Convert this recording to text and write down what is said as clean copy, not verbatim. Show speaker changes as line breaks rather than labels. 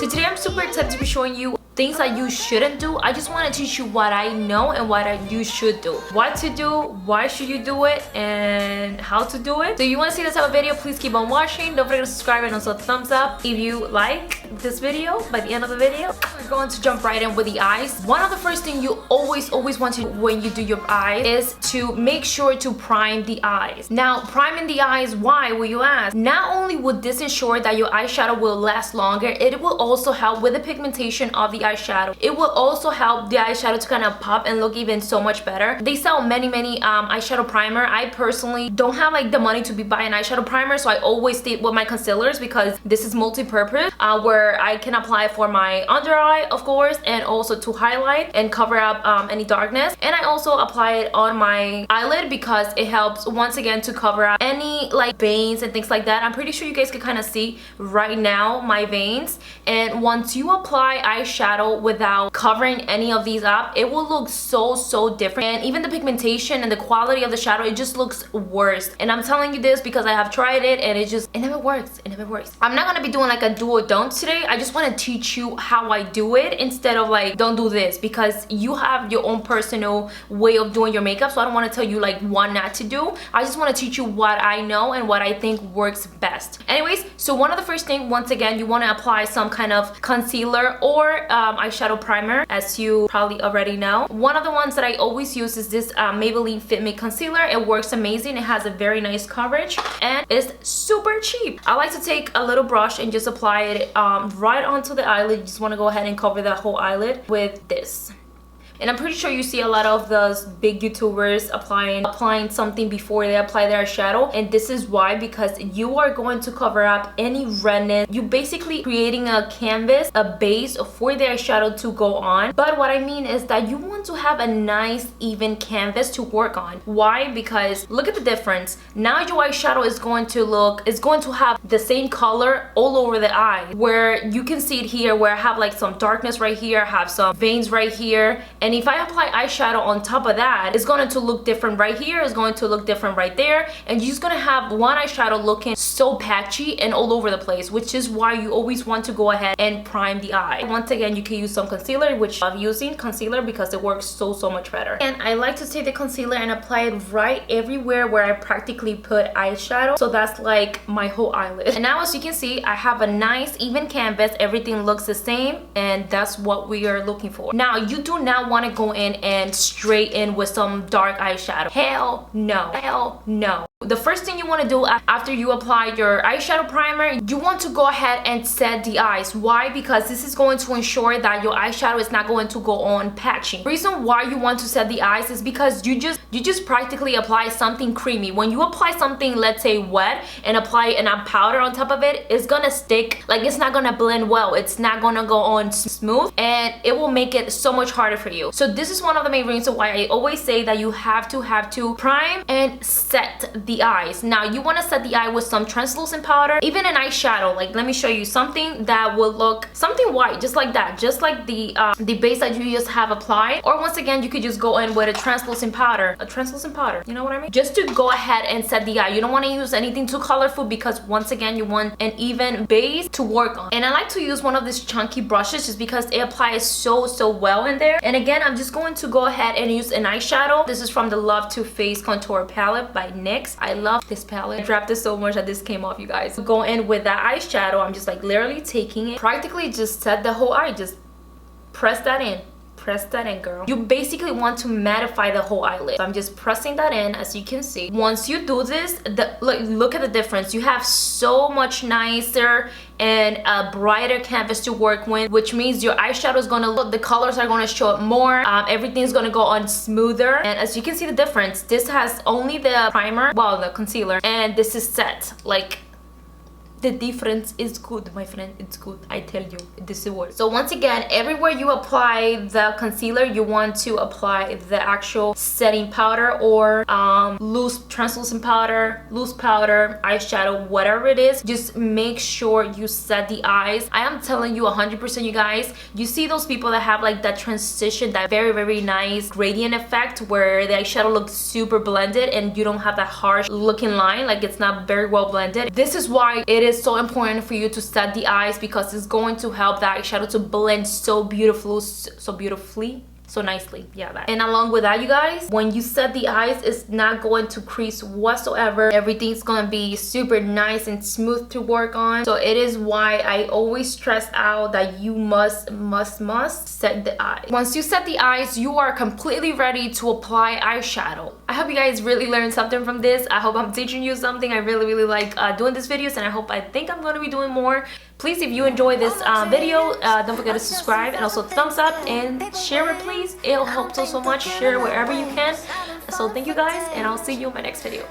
So today I'm super excited to be showing you things that you shouldn't do. I just want to teach you what I know and what you should do. What to do, why should you do it, and how to do it. So if you want to see this type of video, please keep on watching. Don't forget to subscribe and also thumbs up if you like this video. By the end of the video, we're going to jump right in with the eyes. One of the first things you always want to do when you do your eyes is to make sure to prime the eyes. Now, priming the eyes, why, will you ask? Not only would this ensure that your eyeshadow will last longer, it will also help with the pigmentation of the eyeshadow. It will also help the eyeshadow to kind of pop and look even so much better. They sell many eyeshadow primer. I personally don't have like the money to be buying eyeshadow primer, so I always stay with my concealers because this is multi-purpose, where I can apply for my under eye, of course, and also to highlight and cover up any darkness. And I also apply it on my eyelid because it helps once again to cover up any like veins and things like that. I'm pretty sure you guys can kind of see right now my veins. And once you apply eyeshadow without covering any of these up, it will look so different, and even the pigmentation and the quality of the shadow, it just looks worse. And I'm telling you this because I have tried it and it never works. I'm not gonna be doing like a do or don't today. I just want to teach you how I do it instead of like don't do this, because you have your own personal way of doing your makeup, so I don't want to tell you like what not to do. I just want to teach you what I know and what I think works best. Anyways, so one of the first things, once again, you want to apply some kind of concealer or eyeshadow primer, as you probably already know. One of the ones that I always use is this Maybelline Fit Me concealer. It works amazing. It has a very nice coverage and it's super cheap. I like to take a little brush and just apply it right onto the eyelid. You just want to go ahead and cover the whole eyelid with this. And I'm pretty sure you see a lot of those big YouTubers applying something before they apply their eyeshadow. And this is why, because you are going to cover up any redness. You're basically creating a canvas, a base for the eyeshadow to go on. But what I mean is that you want to have a nice even canvas to work on. Why? Because look at the difference. Now your eyeshadow is going to have the same color all over the eye. Where you can see it here, where I have like some darkness right here, I have some veins right here. And if I apply eyeshadow on top of that, it's going to look different right here, it's going to look different right there, and you're just going to have one eyeshadow looking so patchy and all over the place, which is why you always want to go ahead and prime the eye. Once again, you can use some concealer, which I'm using concealer because it works so much better. And I like to take the concealer and apply it right everywhere where I practically put eyeshadow. So that's like my whole eyelid. And now, as you can see, I have a nice even canvas. Everything looks the same, and that's what we are looking for. Now, you do not want to go in and straight in with some dark eyeshadow. Hell no. The first thing you want to do after you apply your eyeshadow primer, you want to go ahead and set the eyes. Why? Because this is going to ensure that your eyeshadow is not going to go on patchy. The reason why you want to set the eyes is because you just practically apply something creamy. When you apply something, let's say wet, and apply a powder on top of it, it's gonna stick, like it's not gonna blend well. It's not gonna go on smooth, and it will make it so much harder for you. So this is one of the main reasons why I always say that you have to prime and set the eyes. Now, you want to set the eye with some translucent powder, even an eyeshadow. Like, let me show you something that will look something white, just like that, just like the base that you just have applied. Or once again, you could just go in with a translucent powder, you know what I mean, just to go ahead and set the eye. You don't want to use anything too colorful because once again, you want an even base to work on. And I like to use one of these chunky brushes just because it applies so well in there. And again, I'm just going to go ahead and use an eyeshadow. This is from the Love to Face contour palette by NYX. I love this palette. I dropped it so much that this came off, you guys. Go in with that eyeshadow. I'm just like literally taking it, practically just set the whole eye. Just press that in, girl. You basically want to mattify the whole eyelid. So I'm just pressing that in, as you can see. Once you do this, look at the difference. You have so much nicer and a brighter canvas to work with, which means your eyeshadow is gonna look, the colors are gonna show up more. Everything's gonna go on smoother. And as you can see the difference, this has only the primer, well, the concealer, and this is set. Like, the difference is good, my friend. It's good, I tell you. This is what. So once again, everywhere you apply the concealer, you want to apply the actual setting powder or loose translucent powder, loose powder, eyeshadow, whatever it is. Just make sure you set the eyes. I am telling you 100%, you guys. You see those people that have like that transition, that very nice gradient effect where the eyeshadow looks super blended and you don't have that harsh looking line, like it's not very well blended. This is why it is is so important for you to set the eyes because it's going to help the eyeshadow to blend so beautifully, so nicely. Yeah, that. And along with that, you guys, when you set the eyes, it's not going to crease whatsoever. Everything's gonna be super nice and smooth to work on. So it is why I always stress out that you must set the eyes. Once you set the eyes, you are completely ready to apply eyeshadow. I hope you guys really learned something from this. I hope I'm teaching you something. I really like doing these videos, and I think I'm going to be doing more. Please, if you enjoy this video, don't forget to subscribe and also thumbs up and share it, please. It'll help so much. Share it wherever you can. So thank you guys, and I'll see you in my next video.